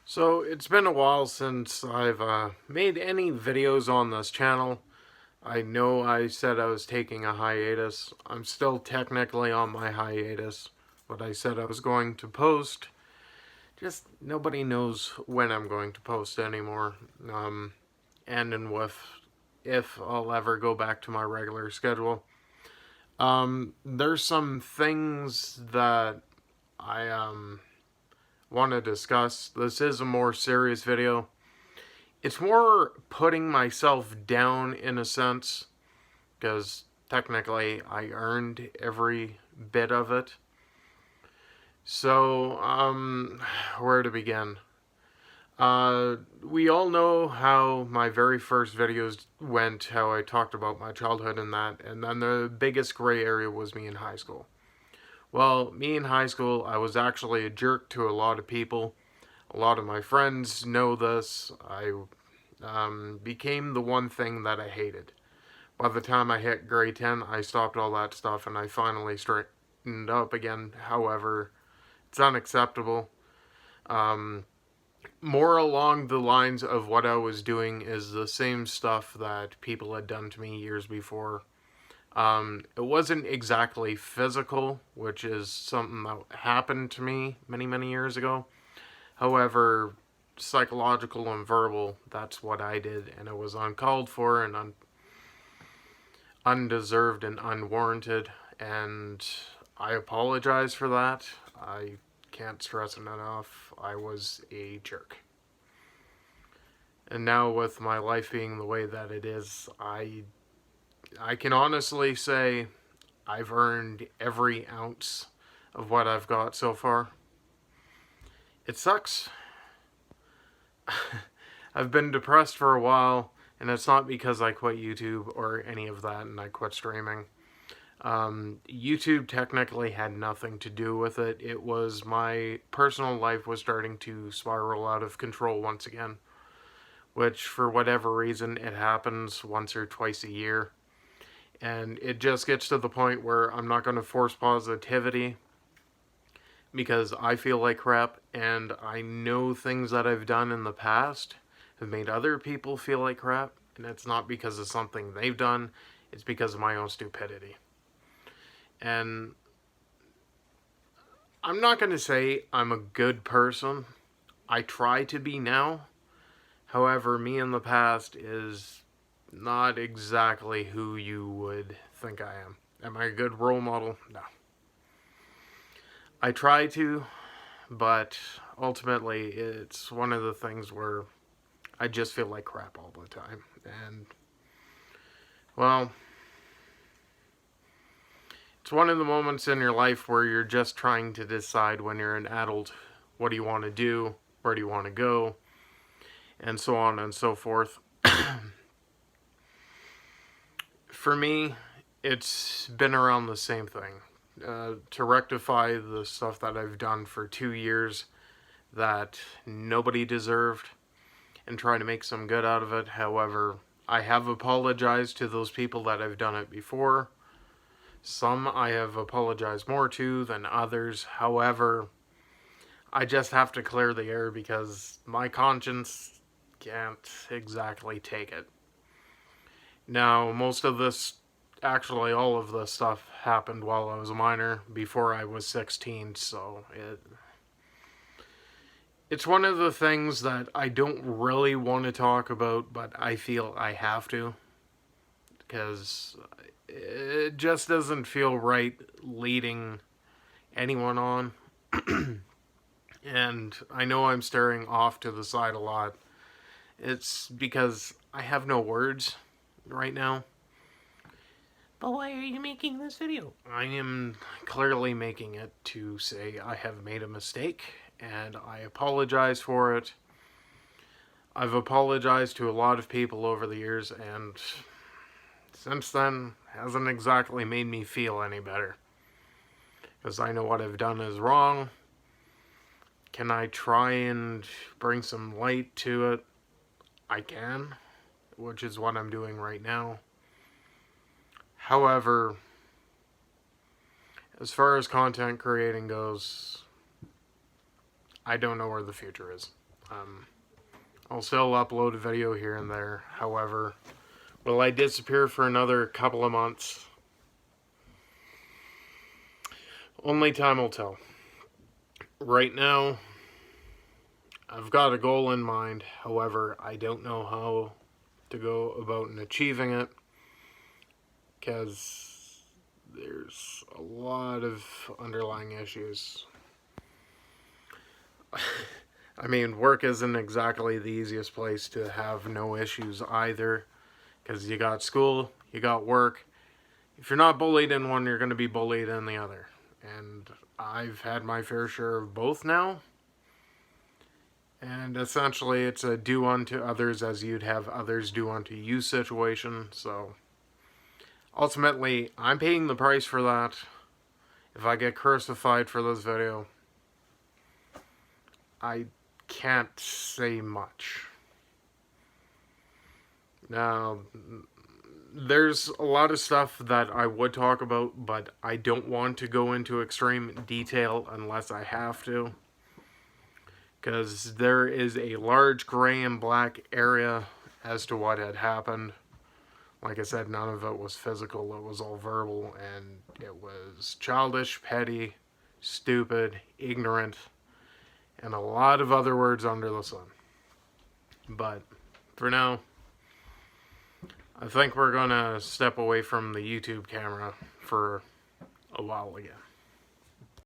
So it's been a while since I've made any videos on this channel. I know I said I was taking a hiatus. I'm still technically on my hiatus, but I said I was going to post. Just nobody knows when I'm going to post anymore. And with if I'll ever go back to my regular schedule. There's some things that I want to discuss. This is a more serious video. It's more putting myself down in a sense because technically I earned every bit of it. So, where to begin? We all know how my very first videos went, how I talked about my childhood and then the biggest gray area was me in high school. Well, me in high school, I was actually a jerk to a lot of people. A lot of my friends know this. I became the one thing that I hated. By the time I hit grade 10, I stopped all that stuff and I finally straightened up again. However, it's unacceptable. Um, More along the lines of what I was doing is the same stuff that people had done to me years before. It wasn't exactly physical, which is something that happened to me many, many years ago. However, psychological and verbal, that's what I did, and it was uncalled for and undeserved and unwarranted, and I apologize for that. I can't stress it enough. I was a jerk. And now with my life being the way that it is, I can honestly say I've earned every ounce of what I've got so far. It sucks. I've been depressed for a while, and it's not because I quit YouTube or any of that and I quit streaming. YouTube technically had nothing to do with it. It was my personal life was starting to spiral out of control once again, which for whatever reason it happens once or twice a year. And it just gets to the point where I'm not going to force positivity because I feel like crap and I know things that I've done in the past have made other people feel like crap, and it's not because of something they've done, it's because of my own stupidity. And I'm not going to say I'm a good person. I try to be now. However, me in the past is not exactly who you would think I am. Am I a good role model? No. I try to, but ultimately it's one of the things where I just feel like crap all the time. And, well, it's one of the moments in your life where you're just trying to decide when you're an adult what do you want to do, where do you want to go, and so on and so forth. For me, it's been around the same thing. To rectify the stuff that I've done for 2 years that nobody deserved and try to make some good out of it. However, I have apologized to those people that I've done it before. Some I have apologized more to than others. However, I just have to clear the air because my conscience can't exactly take it. Now, most of this, actually all of this stuff happened while I was a minor, before I was 16, so it's one of the things that I don't really want to talk about, but I feel I have to, because it just doesn't feel right leading anyone on. And I know I'm staring off to the side a lot. It's because I have no words right now. But why are you making this video? I am clearly making it to say I have made a mistake and I apologize for it. I've apologized to a lot of people over the years, and since then hasn't exactly made me feel any better. Because I know what I've done is wrong. Can I try and bring some light to it? I can, which is what I'm doing right now. However, as far as content creating goes, I don't know where the future is. I'll still upload a video here and there. However, will I disappear for another couple of months? Only time will tell. Right now, I've got a goal in mind. However, I don't know how to go about in achieving it, because there's a lot of underlying issues. I mean, work isn't exactly the easiest place to have no issues either, because you got school, you got work. If you're not bullied in one, you're going to be bullied in the other. And I've had my fair share of both now. And essentially, it's a do unto others as you'd have others do unto you situation. So, ultimately, I'm paying the price for that. If I get crucified for this video, I can't say much. Now, there's a lot of stuff that I would talk about, but I don't want to go into extreme detail unless I have to, because there is a large gray and black area as to what had happened. Like I said, none of it was physical, it was all verbal, and it was childish, petty, stupid, ignorant, and a lot of other words under the sun. But for now, I think we're gonna step away from the YouTube camera for a while again.